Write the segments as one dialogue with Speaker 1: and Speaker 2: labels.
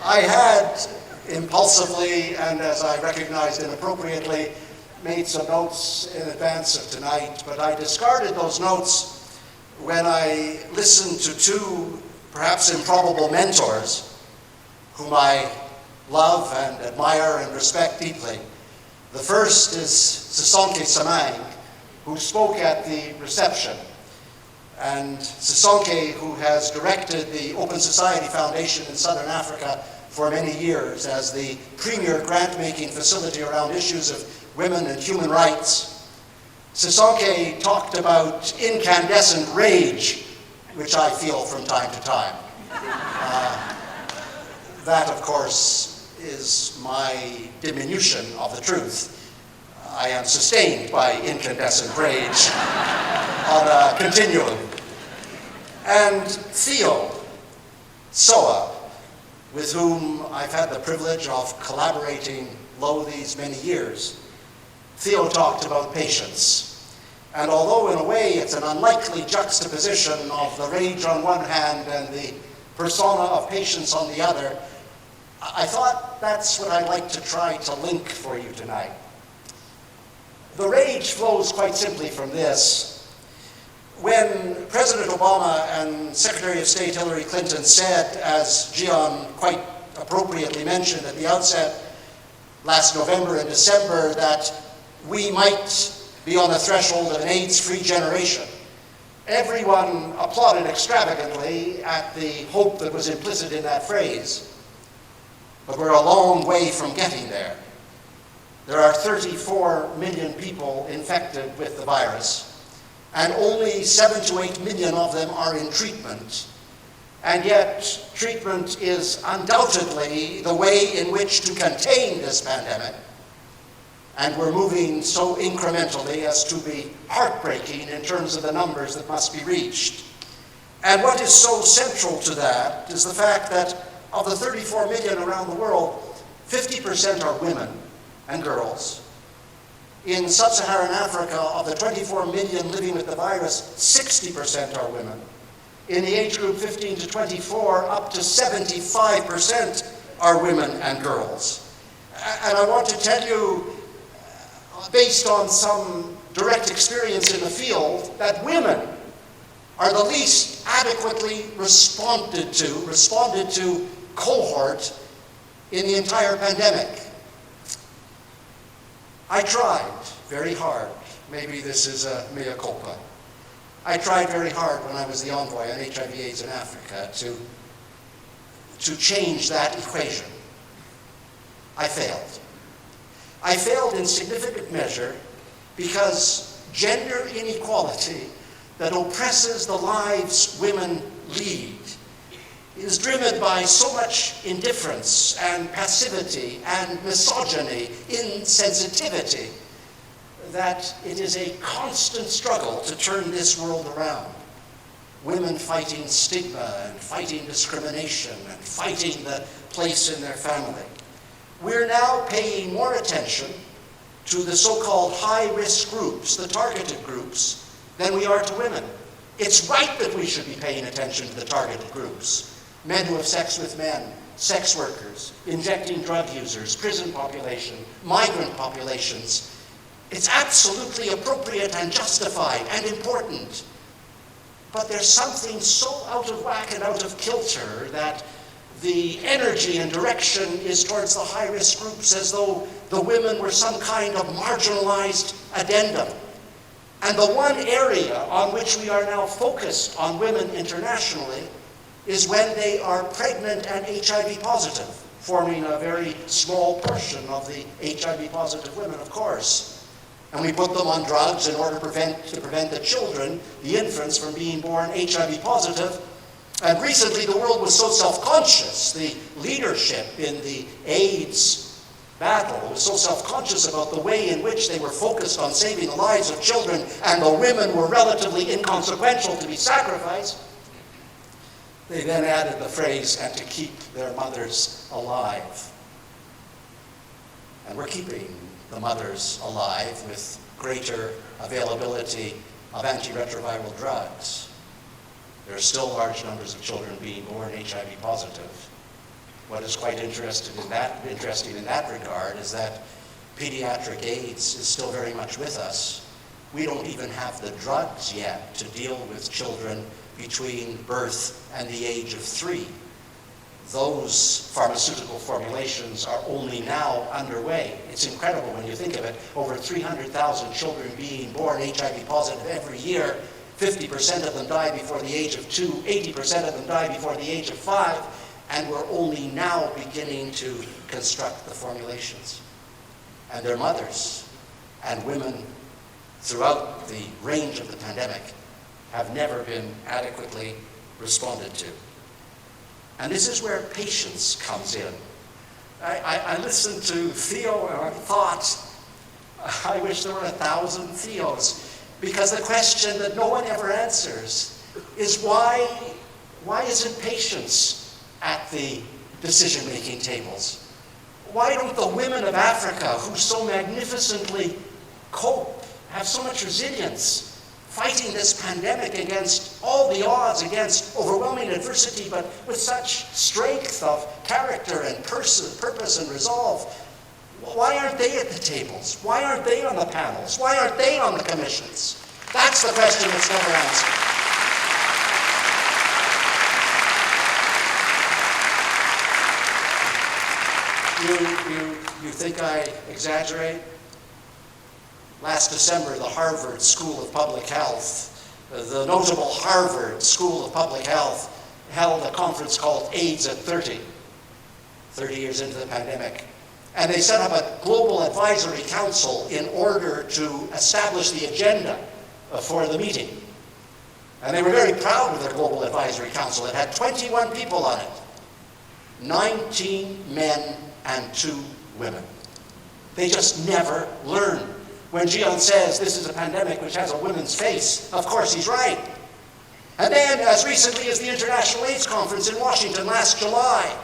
Speaker 1: I had impulsively, and as I recognized inappropriately, made some notes in advance of tonight, but I discarded those notes when I listened to two perhaps improbable mentors whom I love and admire and respect deeply. The first is Sisonke Samang, who spoke at the reception. And Sisonke, who has directed the Open Society Foundation in Southern Africa for many years as the premier grant-making facility around issues of women and human rights. Sisonke talked about incandescent rage, which I feel from time to time. That, of course, is my diminution of the truth. I am sustained by incandescent rage on a continuum. And Theo Soa, with whom I've had the privilege of collaborating lo these many years. Theo talked about patience. And although in a way it's an unlikely juxtaposition of the rage on one hand and the persona of patience on the other, I thought that's what I'd like to try to link for you tonight. The rage flows quite simply from this. When President Obama and Secretary of State Hillary Clinton said, as Gian quite appropriately mentioned at the outset, last November and December, that we might be on the threshold of an AIDS-free generation, everyone applauded extravagantly at the hope that was implicit in that phrase. But we're a long way from getting there. There are 34 million people infected with the virus, and only 7 to 8 million of them are in treatment. And yet, treatment is undoubtedly the way in which to contain this pandemic. And we're moving so incrementally as to be heartbreaking in terms of the numbers that must be reached. And what is so central to that is the fact that of the 34 million around the world, 50% are women and girls. In sub-Saharan Africa, of the 24 million living with the virus, 60% are women. In the age group 15 to 24, up to 75% are women and girls. And I want to tell you, based on some direct experience in the field, that women are the least adequately responded to cohort in the entire pandemic. I tried very hard. Maybe this is a mea culpa. I tried very hard when I was the envoy on HIV/AIDS in Africa to change that equation. I failed. I failed in significant measure because gender inequality that oppresses the lives women lead is driven by so much indifference and passivity and misogyny, insensitivity, that it is a constant struggle to turn this world around. Women fighting stigma and fighting discrimination and fighting the place in their family. We're now paying more attention to the so-called high-risk groups, the targeted groups, than we are to women. It's right that we should be paying attention to the targeted groups. Men who have sex with men, sex workers, injecting drug users, prison population, migrant populations. It's absolutely appropriate and justified and important. But there's something so out of whack and out of kilter that the energy and direction is towards the high-risk groups as though the women were some kind of marginalized addendum. And the one area on which we are now focused on women internationally is when they are pregnant and HIV positive, forming a very small portion of the HIV positive women, of course. And we put them on drugs in order to prevent the children, the infants, from being born HIV positive. And recently the world was so self-conscious, the leadership in the AIDS battle was so self-conscious about the way in which they were focused on saving the lives of children, and the women were relatively inconsequential to be sacrificed. They then added the phrase, and to keep their mothers alive. And we're keeping the mothers alive with greater availability of antiretroviral drugs. There are still large numbers of children being born HIV positive. What is quite interesting in that regard is that pediatric AIDS is still very much with us. We don't even have the drugs yet to deal with children between birth and the age of 3. Those pharmaceutical formulations are only now underway. It's incredible when you think of it. Over 300,000 children being born HIV positive every year. 50% of them die before the age of 2, 80% of them die before the age of 5, and we're only now beginning to construct the formulations. And their mothers and women throughout the range of the pandemic have never been adequately responded to. And this is where patience comes in. I listened to Theo and I thought, I wish there were 1,000 Theos, because the question that no one ever answers is why isn't patience at the decision-making tables? Why don't the women of Africa, who so magnificently cope, have so much resilience, fighting this pandemic against all the odds, against overwhelming adversity, but with such strength of character and purpose and resolve, why aren't they at the tables? Why aren't they on the panels? Why aren't they on the commissions? That's the question that's never answered. You think I exaggerate? Last December, the Harvard School of Public Health, the notable Harvard School of Public Health, held a conference called AIDS at 30 years into the pandemic. And they set up a global advisory council in order to establish the agenda for the meeting. And they were very proud of their global advisory council. It had 21 people on it, 19 men and 2 women. They just never learn. When Gian says this is a pandemic which has a woman's face, of course he's right. And then, as recently as the International AIDS Conference in Washington last July,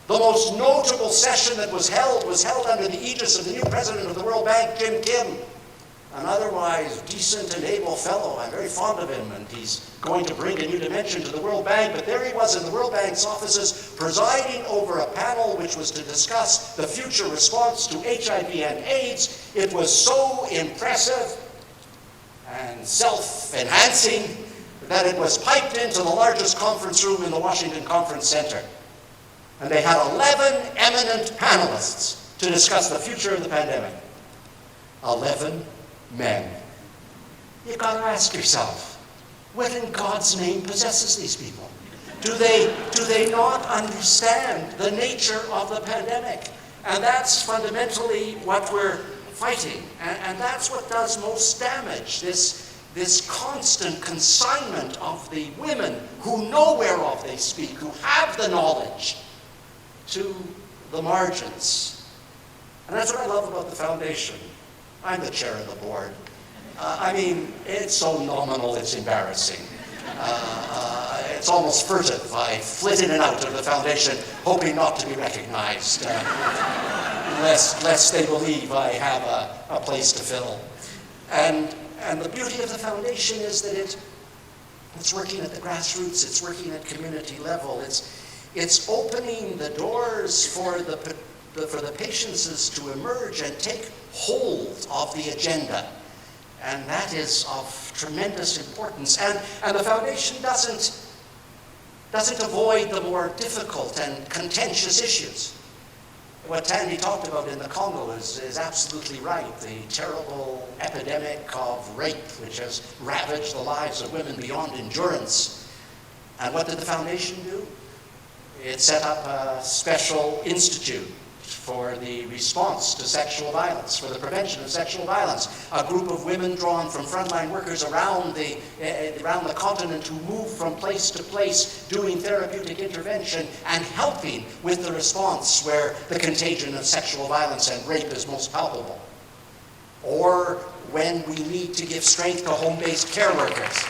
Speaker 1: the most notable session that was held under the aegis of the new president of the World Bank, Jim Kim, an otherwise decent and able fellow. I'm very fond of him, and he's going to bring a new dimension to the World Bank. But there he was in the World Bank's offices, presiding over a panel which was to discuss the future response to HIV and AIDS. It was so impressive and self-enhancing that it was piped into the largest conference room in the Washington Conference Center. And they had 11 eminent panelists to discuss the future of the pandemic. 11 men. You've got to ask yourself, what in God's name possesses these people? Do they not understand the nature of the pandemic? And that's fundamentally what we're fighting. And that's what does most damage, this constant consignment of the women who know whereof they speak, who have the knowledge, to the margins. And that's what I love about the foundation. I'm the chair of the board. It's so nominal, it's embarrassing. It's almost furtive. I flit in and out of the foundation, hoping not to be recognized, lest they believe I have a place to fill. And the beauty of the foundation is that it's working at the grassroots, it's working at community level, it's opening the doors for the patients to emerge and take hold of the agenda. And that is of tremendous importance. And the foundation doesn't avoid the more difficult and contentious issues. What Tandy talked about in the Congo is absolutely right. The terrible epidemic of rape, which has ravaged the lives of women beyond endurance. And what did the foundation do? It set up a special institute for the response to sexual violence, for the prevention of sexual violence. A group of women drawn from frontline workers around the continent who move from place to place doing therapeutic intervention and helping with the response where the contagion of sexual violence and rape is most palpable. Or when we need to give strength to home-based care workers.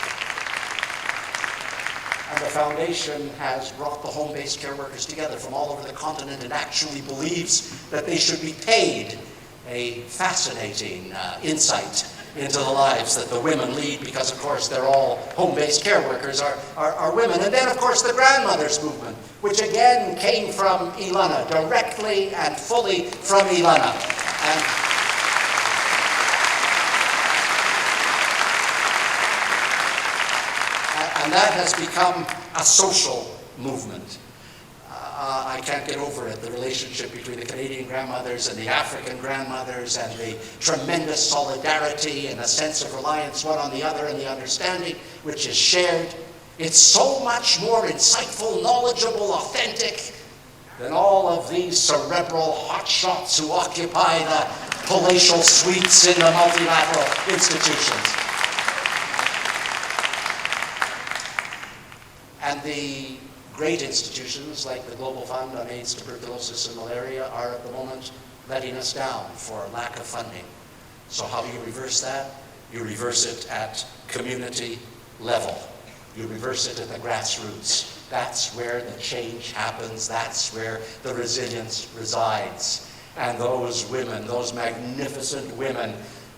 Speaker 1: And the foundation has brought the home-based care workers together from all over the continent and actually believes that they should be paid. A fascinating insight into the lives that the women lead, because of course they're all home-based care workers, are women. And then of course the grandmothers movement, which again came from Ilana, directly and fully from Ilana. And that has become a social movement. I can't get over it, the relationship between the Canadian grandmothers and the African grandmothers, and the tremendous solidarity and a sense of reliance one on the other, and the understanding which is shared. It's so much more insightful, knowledgeable, authentic than all of these cerebral hotshots who occupy the palatial suites in the multilateral institutions. And the great institutions like the Global Fund on AIDS, Tuberculosis, and Malaria are at the moment letting us down for lack of funding. So how do you reverse that? You reverse it at community level. You reverse it at the grassroots. That's where the change happens. That's where the resilience resides. And those women, those magnificent women,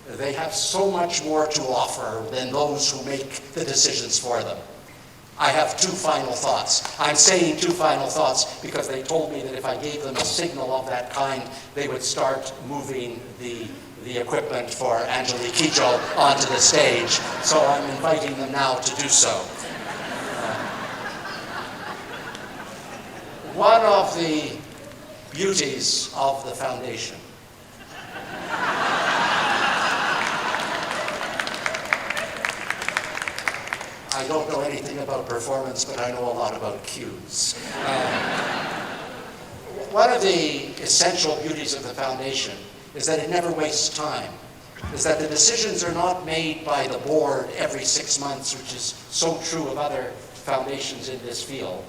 Speaker 1: they have so much more to offer than those who make the decisions for them. I have two final thoughts. I'm saying two final thoughts because they told me that if I gave them a signal of that kind, they would start moving the equipment for Angelique Kidjo onto the stage. So I'm inviting them now to do so. One of the beauties of the foundation I don't know anything about performance, but I know a lot about cues. One of the essential beauties of the foundation is that it never wastes time, is that the decisions are not made by the board every 6 months, which is so true of other foundations in this field,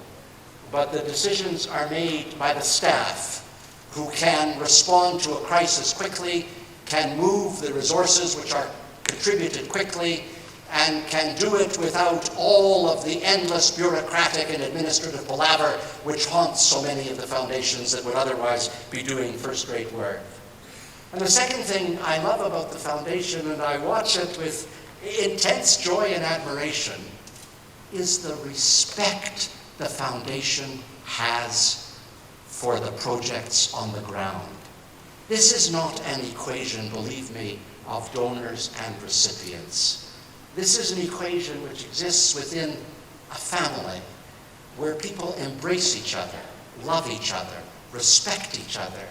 Speaker 1: but the decisions are made by the staff, who can respond to a crisis quickly, can move the resources which are contributed quickly, and can do it without all of the endless bureaucratic and administrative palaver which haunts so many of the foundations that would otherwise be doing first-rate work. And the second thing I love about the foundation, and I watch it with intense joy and admiration, is the respect the foundation has for the projects on the ground. This is not an equation, believe me, of donors and recipients. This is an equation which exists within a family where people embrace each other, love each other, respect each other,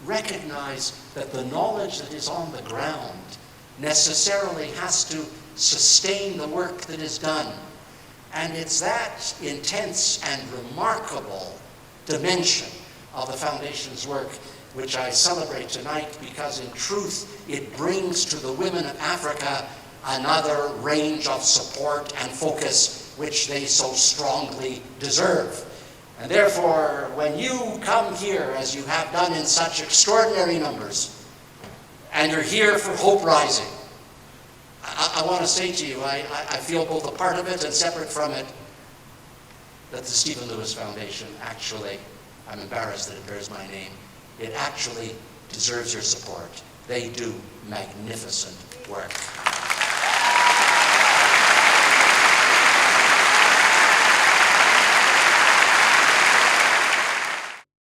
Speaker 1: recognize that the knowledge that is on the ground necessarily has to sustain the work that is done. And it's that intense and remarkable dimension of the Foundation's work which I celebrate tonight, because in truth it brings to the women of Africa another range of support and focus which they so strongly deserve. And therefore, when you come here, as you have done in such extraordinary numbers, and you're here for Hope Rising, I want to say to you, I feel both a part of it and separate from it, that the Stephen Lewis Foundation actually, I'm embarrassed that it bears my name, it actually deserves your support. They do magnificent work.